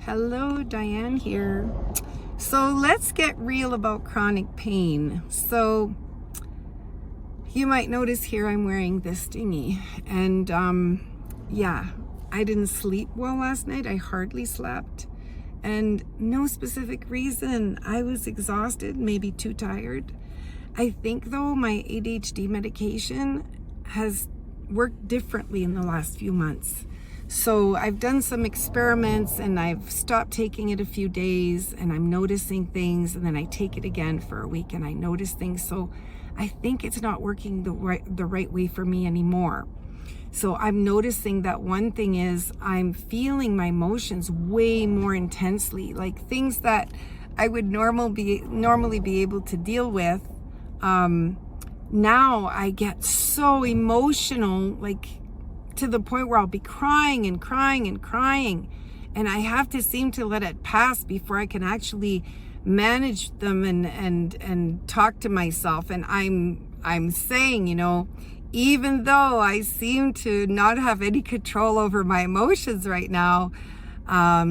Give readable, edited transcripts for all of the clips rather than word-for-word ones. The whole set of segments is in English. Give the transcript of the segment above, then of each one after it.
Hello, Diane here. So let's get real about chronic pain. So you might notice here I'm wearing this thingy, and yeah, I didn't sleep well last night. I hardly slept, and no specific reason. I was exhausted, maybe too tired. I think though my ADHD medication has worked differently in the last few months. So I've done some experiments and I've stopped taking it a few days and I'm noticing things, and then I take it again for a week and I notice things. So I think it's not working the right way for me anymore. So I'm noticing that one thing is I'm feeling my emotions way more intensely, like things that I would normally be able to deal with. Now I get so emotional, like to the point where I'll be crying and crying and crying, and I have to seem to let it pass before I can actually manage them and talk to myself. And I'm saying, even though I seem to not have any control over my emotions right now,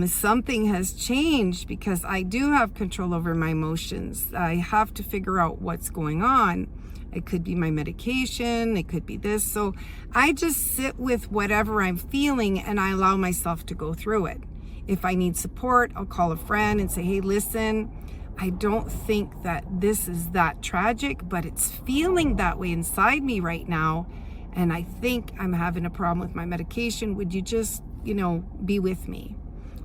something has changed because I do have control over my emotions. I have to figure out what's going on. It could be my medication, it could be this. So I just sit with whatever I'm feeling and I allow myself to go through it. If I need support, I'll call a friend and say, hey, listen, I don't think that this is that tragic, but it's feeling that way inside me right now. And I think I'm having a problem with my medication. Would you just, be with me?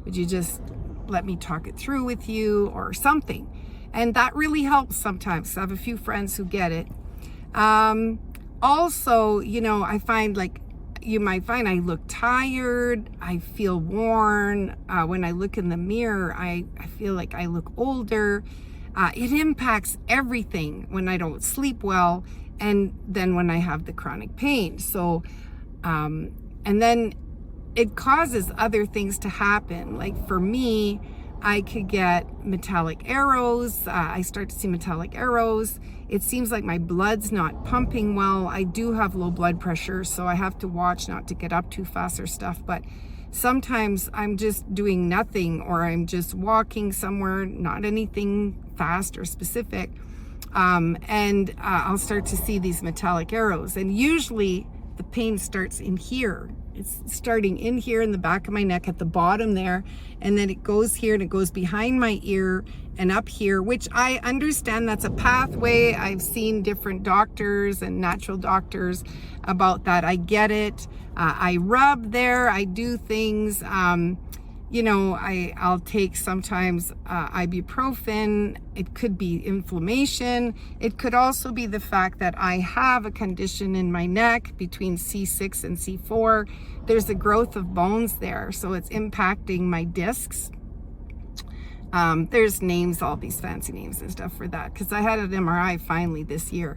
Would you just let me talk it through with you or something? And that really helps sometimes. I have a few friends who get it. Also, I find, like you might find, I look tired, I feel worn. When I look in the mirror, I feel like I look older. It impacts everything when I don't sleep well, and then when I have the chronic pain. So, and then it causes other things to happen. Like for me, I could get metallic arrows. I start to see metallic arrows. It seems like my blood's not pumping well. I do have low blood pressure, so I have to watch not to get up too fast or stuff. But sometimes I'm just doing nothing, or I'm just walking somewhere, not anything fast or specific. And I'll start to see these metallic arrows. And usually the pain starts in here. It's starting in here in the back of my neck at the bottom there, and then it goes here and it goes behind my ear and up here, which I understand that's a pathway. I've seen different doctors and natural doctors about that. I get it. I rub there, I do things. I'll take sometimes ibuprofen. It could be inflammation. It could also be the fact that I have a condition in my neck between C6 and C4. There's a growth of bones there, so it's impacting my discs. There's names, all these fancy names and stuff for that, because I had an MRI finally this year.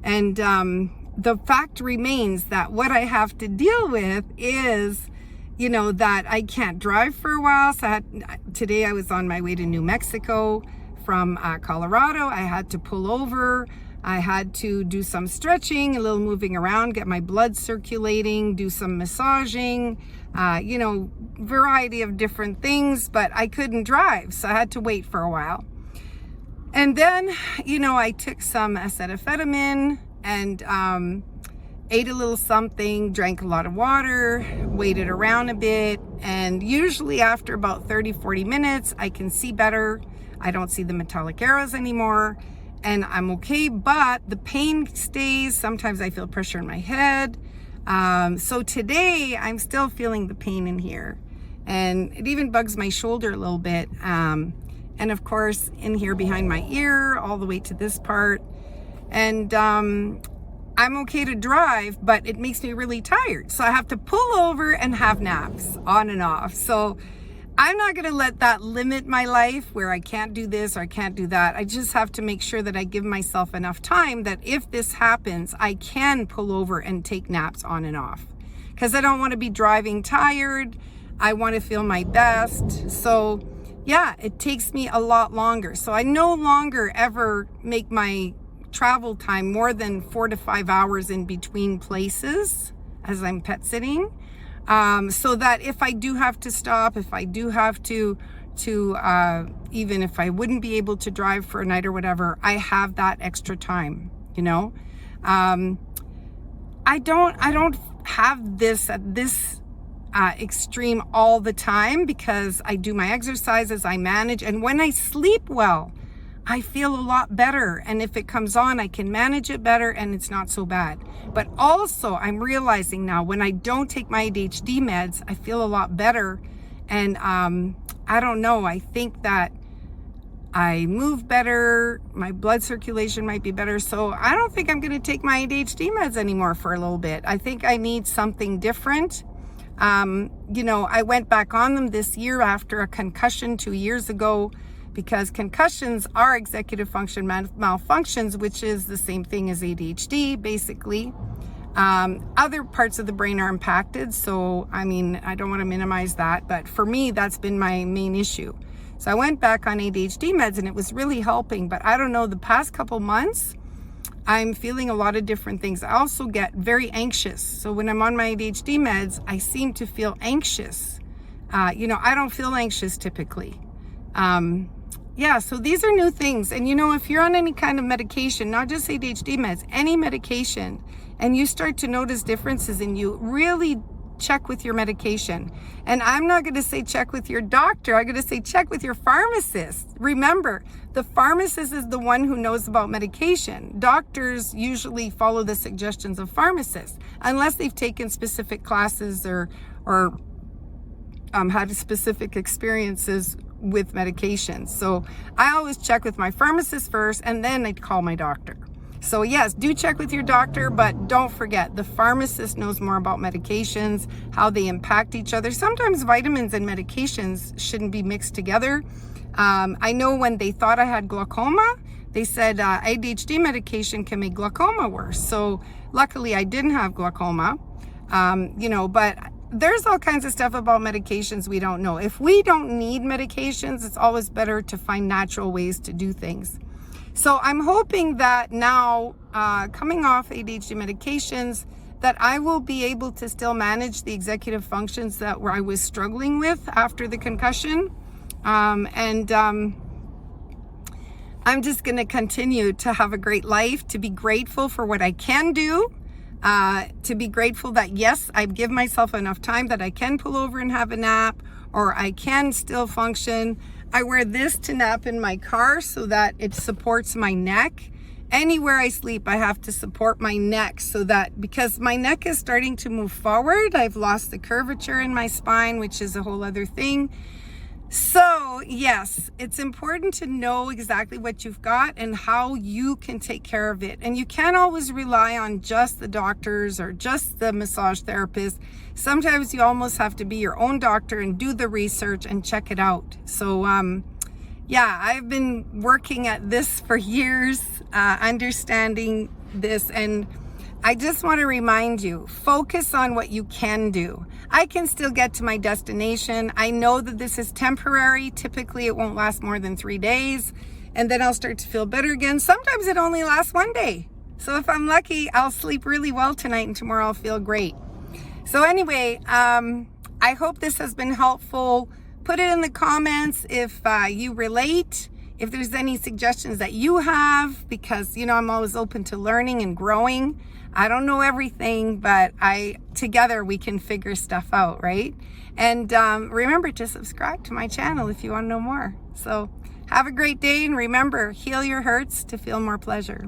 And the fact remains that what I have to deal with is that I can't drive for a while. So today I was on my way to New Mexico from Colorado. I had to pull over. I had to do some stretching, a little moving around, get my blood circulating, do some massaging, variety of different things, but I couldn't drive. So I had to wait for a while. And then, I took some acetaminophen and ate a little something, drank a lot of water, waited around a bit, and usually after about 30-40 minutes, I can see better. I don't see the metallic arrows anymore, and I'm okay, but the pain stays. Sometimes I feel pressure in my head. So today, I'm still feeling the pain in here, and it even bugs my shoulder a little bit, and of course, in here behind my ear, all the way to this part, and I'm okay to drive, but it makes me really tired. So I have to pull over and have naps on and off. So I'm not going to let that limit my life where I can't do this or I can't do that. I just have to make sure that I give myself enough time that if this happens, I can pull over and take naps on and off, because I don't want to be driving tired. I want to feel my best. So yeah, it takes me a lot longer. So I no longer ever make my travel time more than 4 to 5 hours in between places as I'm pet sitting. so that if I do have to stop, if I do have to even if I wouldn't be able to drive for a night or whatever, I have that extra time, you know. I don't have this at this extreme all the time, because I do my exercises, I manage, and when I sleep well, I feel a lot better. And if it comes on, I can manage it better and it's not so bad. But also, I'm realizing now, when I don't take my ADHD meds, I feel a lot better. And I don't know, I think that I move better, my blood circulation might be better. So I don't think I'm going to take my ADHD meds anymore for a little bit. I think I need something different. You know, I went back on them this year after a concussion 2 years ago, because concussions are executive function malfunctions, which is the same thing as ADHD, basically. Other parts of the brain are impacted. So, I mean, I don't want to minimize that, but for me, that's been my main issue. So I went back on ADHD meds and it was really helping, but I don't know, the past couple months, I'm feeling a lot of different things. I also get very anxious. So when I'm on my ADHD meds, I seem to feel anxious. You know, I don't feel anxious typically. Yeah, so these are new things. And you know, if you're on any kind of medication, not just ADHD meds, any medication, and you start to notice differences in you, really check with your medication. And I'm not going to say check with your doctor. I'm going to say check with your pharmacist. Remember, the pharmacist is the one who knows about medication. Doctors usually follow the suggestions of pharmacists, unless they've taken specific classes or had specific experiences with medications. So I always check with my pharmacist first, and then I call my doctor. So yes, do check with your doctor, but don't forget, the pharmacist knows more about medications, how they impact each other. Sometimes vitamins and medications shouldn't be mixed together. I know when they thought I had glaucoma, they said ADHD medication can make glaucoma worse. So luckily I didn't have glaucoma, you know, but there's all kinds of stuff about medications we don't know. If we don't need medications, it's always better to find natural ways to do things. So I'm hoping that now, coming off ADHD medications, that I will be able to still manage the executive functions that I was struggling with after the concussion. I'm just going to continue to have a great life, to be grateful for what I can do, to be grateful that, yes, I give myself enough time that I can pull over and have a nap, or I can still function. I wear this to nap in my car so that it supports my neck. Anywhere I sleep, I have to support my neck, so that, because my neck is starting to move forward, I've lost the curvature in my spine, which is a whole other thing. So yes, it's important to know exactly what you've got and how you can take care of it. And you can't always rely on just the doctors or just the massage therapist. Sometimes you almost have to be your own doctor and do the research and check it out. So yeah, I've been working at this for years, understanding this, and I just want to remind you, focus on what you can do. I can still get to my destination. I know that this is temporary. Typically, it won't last more than 3 days, and then I'll start to feel better again. Sometimes it only lasts 1 day. So if I'm lucky, I'll sleep really well tonight, and tomorrow I'll feel great. So anyway, I hope this has been helpful. Put it in the comments if you relate, if there's any suggestions that you have, because, you know, I'm always open to learning and growing. I don't know everything, but together we can figure stuff out, right? And remember to subscribe to my channel if you want to know more. So have a great day, and remember, heal your hurts to feel more pleasure.